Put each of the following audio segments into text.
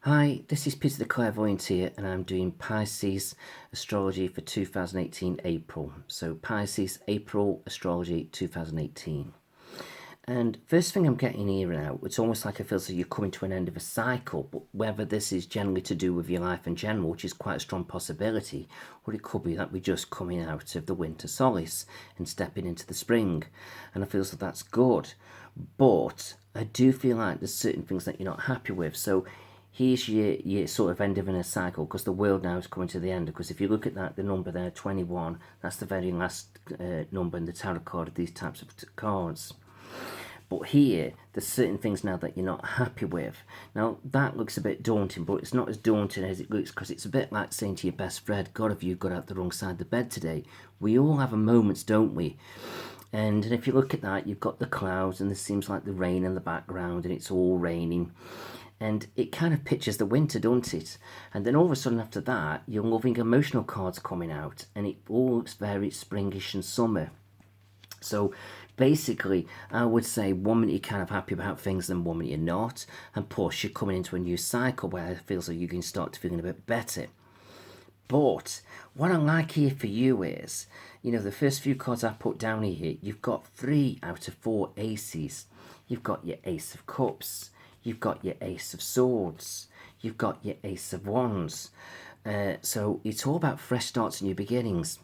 Hi, this is Peter the Clairvoyant here, and I'm doing Pisces astrology for 2018 April. So Pisces April astrology 2018. And first thing I'm getting here now, it's almost like I feel as though you're coming to an end of a cycle, but whether this is generally to do with your life in general, which is quite a strong possibility, or it could be that we're just coming out of the winter solace and stepping into the spring. And I feel as though that's good. But I do feel like there's certain things that you're not happy with. So here's your sort of end of a cycle, because the world now is coming to the end. Because if you look at that, the number there, 21, that's the very last number in the tarot card of these types of cards. But here, there's certain things now that you're not happy with. Now, that looks a bit daunting, but it's not as daunting as it looks, because it's a bit like saying to your best friend, God, have you got out the wrong side of the bed today? We all have a moments, don't we? And if you look at that, you've got the clouds, and there seems like the rain in the background, and it's all raining. And it kind of pictures the winter, don't it? And then all of a sudden after that, your loving emotional cards coming out, and it all looks very springish and summer. So basically, I would say one minute you're kind of happy about things, then one minute you're not. And plus, you're coming into a new cycle where it feels like you can start to feeling a bit better. But what I like here for you is, the first few cards I put down here, you've got 3 out of 4 aces. You've got your Ace of Cups. You've got your Ace of Swords. You've got your Ace of Wands. So it's all about fresh starts and new beginnings.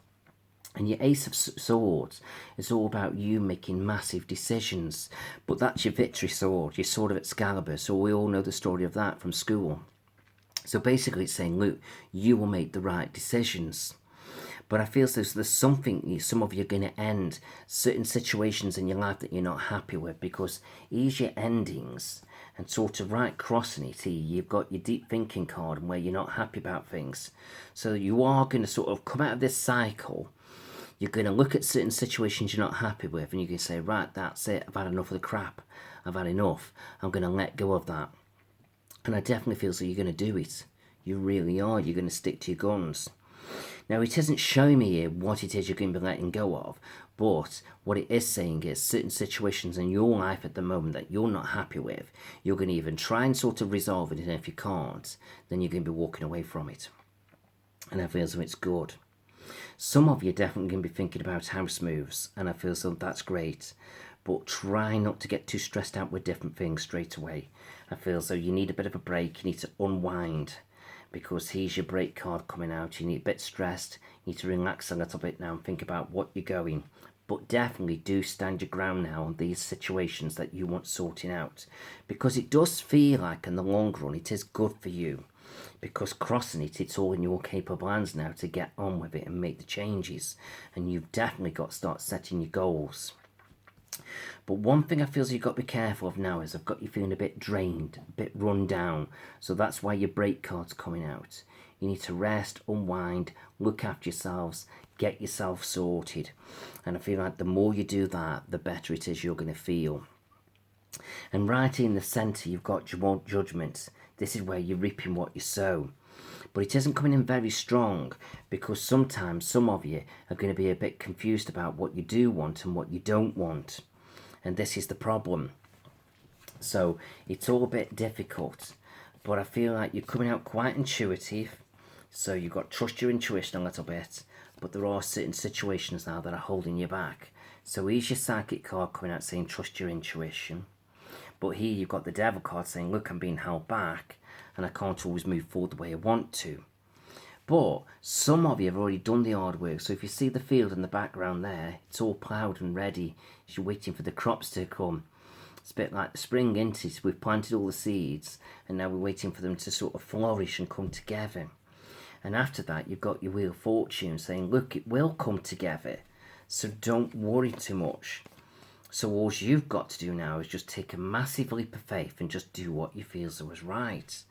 And your Ace of Swords is all about you making massive decisions. But that's your victory sword, your sword of Excalibur. So we all know the story of that from school. So basically it's saying, look, you will make the right decisions. But I feel there's something, some of you are going to end certain situations in your life that you're not happy with, because here's your endings. And sort of right crossing it here, you've got your deep thinking card, and where you're not happy about things. So you are going to sort of come out of this cycle. You're going to look at certain situations you're not happy with, and you can say, right, that's it, I've had enough of the crap, I've had enough, I'm going to let go of that. And I definitely feel so you're going to do it. You really are, you're going to stick to your guns. Now, it isn't showing me here what it is you're going to be letting go of, but what it is saying is certain situations in your life at the moment that you're not happy with, you're going to even try and sort of resolve it, and if you can't, then you're going to be walking away from it. And I feel as though it's good. Some of you are definitely going to be thinking about house moves, and I feel so that's great. But try not to get too stressed out with different things straight away. I feel so you need a bit of a break, you need to unwind, because here's your break card coming out. You need a bit stressed, you need to relax a little bit now and think about what you're going. But definitely do stand your ground now on these situations that you want sorting out, because it does feel like in the long run it is good for you. Because crossing it, it's all in your capable hands now to get on with it and make the changes. And you've definitely got to start setting your goals. But one thing I feel you've got to be careful of now is I've got you feeling a bit drained, a bit run down. So that's why your break card's coming out. You need to rest, unwind, look after yourselves, get yourself sorted. And I feel like the more you do that, the better it is you're going to feel. And right in the centre, you've got judgment. This is where you're reaping what you sow. But it isn't coming in very strong, because sometimes some of you are going to be a bit confused about what you do want and what you don't want. And this is the problem. So it's all a bit difficult. But I feel like you're coming out quite intuitive. So you've got to trust your intuition a little bit. But there are certain situations now that are holding you back. So here's your psychic card coming out saying trust your intuition. But here you've got the devil card saying, look, I'm being held back and I can't always move forward the way I want to. But some of you have already done the hard work. So if you see the field in the background there, it's all ploughed and ready. You're waiting for the crops to come. It's a bit like the spring, isn't it? We've planted all the seeds and now we're waiting for them to sort of flourish and come together. And after that, you've got your Wheel of Fortune saying, look, it will come together. So don't worry too much. So all you've got to do now is just take a massive leap of faith and just do what you feel is right.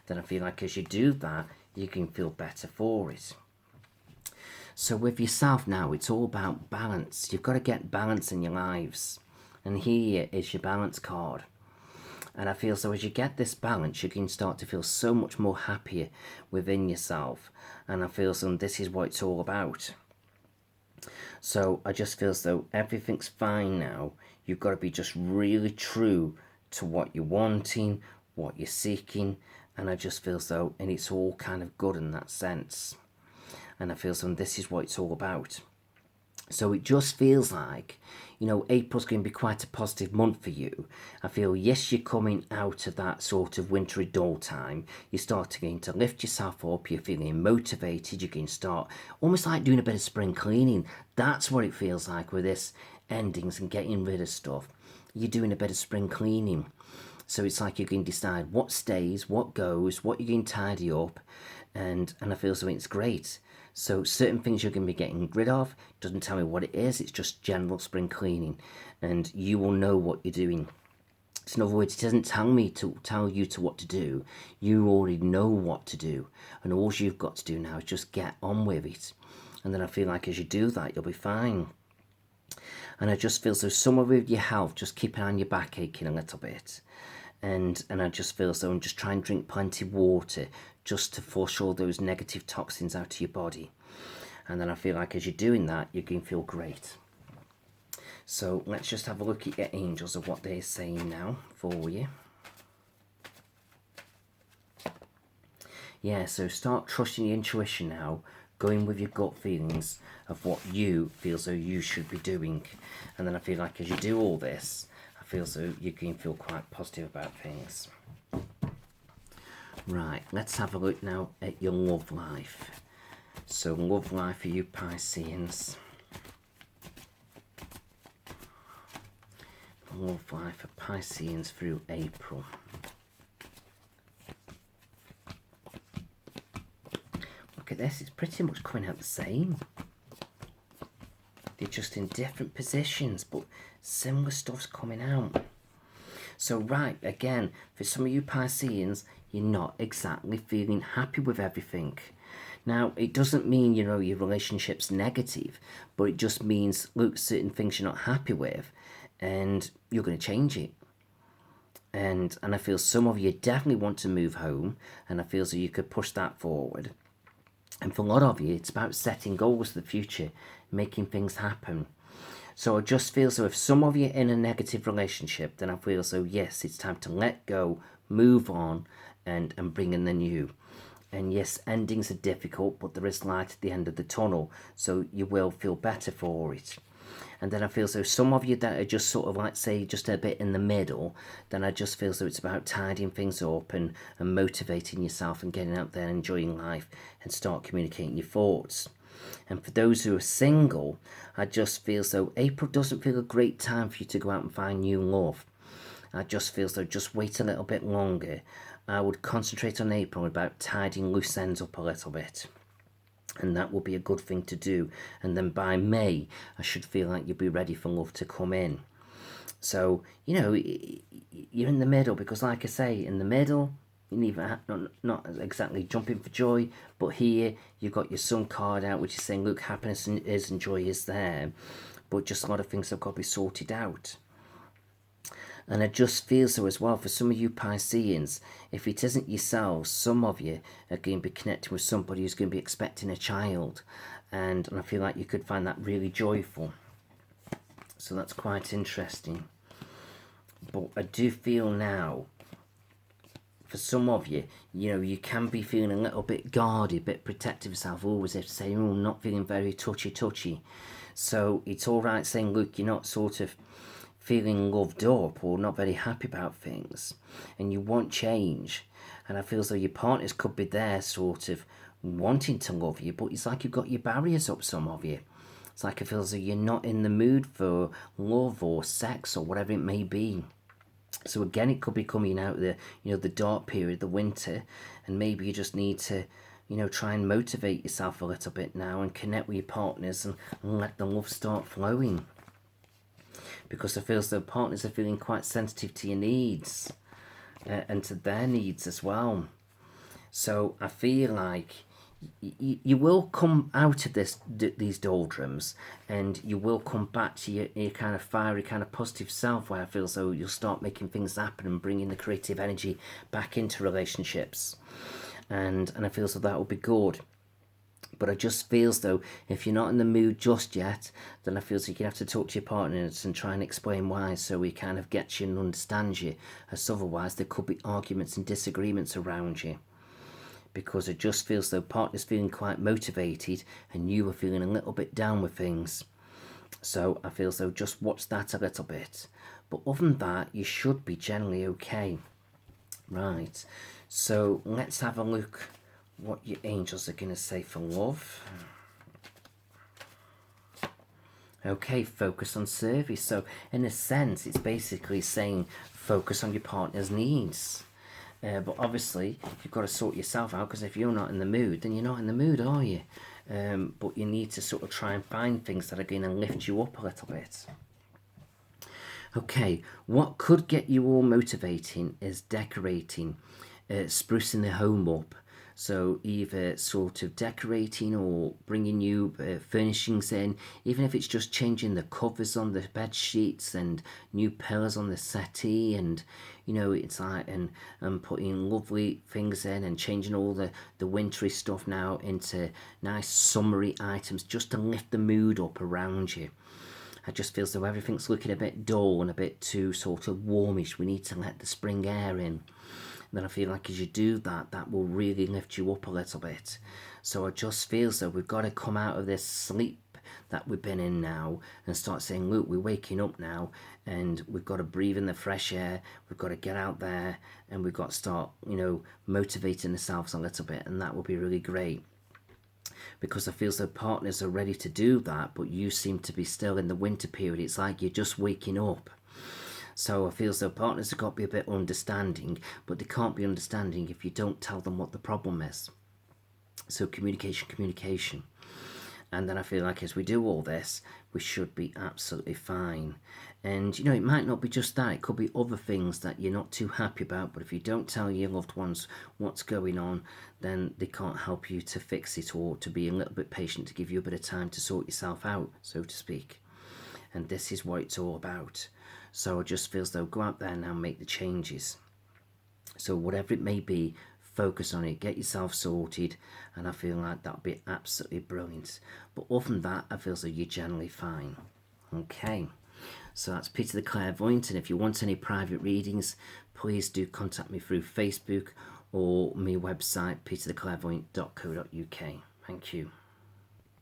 Then I feel like as you do that, you can feel better for it. So with yourself now, it's all about balance. You've got to get balance in your lives. And here is your balance card. And I feel so as you get this balance, you can start to feel so much more happier within yourself. And I feel so this is what it's all about. So I just feel as though everything's fine now. You've got to be just really true to what you're wanting, what you're seeking, and I just feel so, and it's all kind of good in that sense. And I feel so, and this is what it's all about. So it just feels like, April's going to be quite a positive month for you. I feel, yes, you're coming out of that sort of wintry dull time. You're starting to lift yourself up. You're feeling motivated. You can start almost like doing a bit of spring cleaning. That's what it feels like with this endings and getting rid of stuff. You're doing a bit of spring cleaning. So it's like you can decide what stays, what goes, what you're going to tidy up. And I feel so it's great. So certain things you're going to be getting rid of. Doesn't tell me what it is. It's just general spring cleaning. And you will know what you're doing. So in other words, it doesn't tell you what to do. You already know what to do. And all you've got to do now is just get on with it. And then I feel like as you do that, you'll be fine. And I just feel so some of your health, just keep an eye on your back aching a little bit. And I just feel so, and just try and drink plenty of water just to flush all those negative toxins out of your body. And then I feel like as you're doing that, you're going to feel great. So let's just have a look at your angels of what they're saying now for you. Yeah, so start trusting your intuition now, going with your gut feelings of what you feel so you should be doing. And then I feel like as you do all this, I feel so you can feel quite positive about things. Right, let's have a look now at your love life. So love life for you Pisceans. Love life for Pisceans through April. Look at this, it's pretty much coming out the same. They're just in different positions, but similar stuff's coming out. So right, again, for some of you Pisceans, you're not exactly feeling happy with everything. Now, it doesn't mean, your relationship's negative, but it just means, look, certain things you're not happy with, and you're going to change it. And I feel some of you definitely want to move home, and I feel so you could push that forward. And for a lot of you, it's about setting goals for the future, making things happen. So I just feel so if some of you are in a negative relationship, then I feel so, yes, it's time to let go, move on, and bring in the new. And yes, endings are difficult, but there is light at the end of the tunnel, so you will feel better for it. And then I feel so some of you that are just sort of like, say, just a bit in the middle, then I just feel so it's about tidying things up and motivating yourself and getting out there and enjoying life and start communicating your thoughts. And for those who are single, I just feel so April doesn't feel a great time for you to go out and find new love. I just feel so just wait a little bit longer. I would concentrate on April about tidying loose ends up a little bit. And that will be a good thing to do. And then by May, I should feel like you'll be ready for love to come in. So, you're in the middle, because like I say, in the middle, you need not exactly jumping for joy, but here you've got your Sun card out, which is saying, look, happiness is and joy is there, but just a lot of things have got to be sorted out. And I just feel so as well, for some of you Pisceans, if it isn't yourselves, some of you are going to be connecting with somebody who's going to be expecting a child. And I feel like you could find that really joyful. So that's quite interesting. But I do feel now, for some of you, you can be feeling a little bit guarded, a bit protective of yourself, always have to say, oh, I'm not feeling very touchy. So it's all right saying, look, you're not sort of feeling loved up or not very happy about things, and you want change. And I feel as though your partners could be there sort of wanting to love you, but it's like you've got your barriers up, some of you. It's like I feel as though you're not in the mood for love or sex or whatever it may be. So again, it could be coming out the the dark period, the winter, and maybe you just need to try and motivate yourself a little bit now and connect with your partners and let the love start flowing. Because I feel as though partners are feeling quite sensitive to your needs and to their needs as well. So I feel like you will come out of these doldrums, and you will come back to your kind of fiery, kind of positive self, where I feel as though you'll start making things happen and bringing the creative energy back into relationships. And I feel as though that will be good. But I just feel as though if you're not in the mood just yet, then I feel as like you have to talk to your partners and try and explain why, so he kind of gets you and understands you. As otherwise, there could be arguments and disagreements around you. Because it just feels though partner's feeling quite motivated and you are feeling a little bit down with things. So I feel as though just watch that a little bit. But other than that, you should be generally okay. Right. So let's have a look what your angels are going to say for love. Okay, focus on service. So in a sense, it's basically saying focus on your partner's needs. But obviously, you've got to sort yourself out, because if you're not in the mood, then you're not in the mood, are you? But you need to sort of try and find things that are going to lift you up a little bit. Okay, what could get you all motivating is decorating, sprucing the home up. So either sort of decorating or bringing new furnishings in, even if it's just changing the covers on the bed sheets and new pillows on the settee, and it's like and putting lovely things in and changing all the wintry stuff now into nice summery items just to lift the mood up around you. I just feel as though everything's looking a bit dull and a bit too sort of warmish. We need to let the spring air in. And then I feel like as you do that, that will really lift you up a little bit. So I just feel as though we've got to come out of this sleep that we've been in now and start saying, look, we're waking up now and we've got to breathe in the fresh air. We've got to get out there and we've got to start, motivating ourselves a little bit. And that will be really great. Because I feel as though partners are ready to do that, but you seem to be still in the winter period. It's like you're just waking up. So I feel as though partners have got to be a bit understanding, but they can't be understanding if you don't tell them what the problem is. So communication. And then I feel like as we do all this, we should be absolutely fine. And, it might not be just that. It could be other things that you're not too happy about. But if you don't tell your loved ones what's going on, then they can't help you to fix it or to be a little bit patient, to give you a bit of time to sort yourself out, so to speak. And this is what it's all about. So I just feel as though go out there now and make the changes. So whatever it may be, focus on it, get yourself sorted, and I feel like that'll be absolutely brilliant. But other than that, I feel as though you're generally fine. Okay, so that's Peter the Clairvoyant, and if you want any private readings, please do contact me through Facebook or my website, petertheclairvoyant.co.uk. Thank you.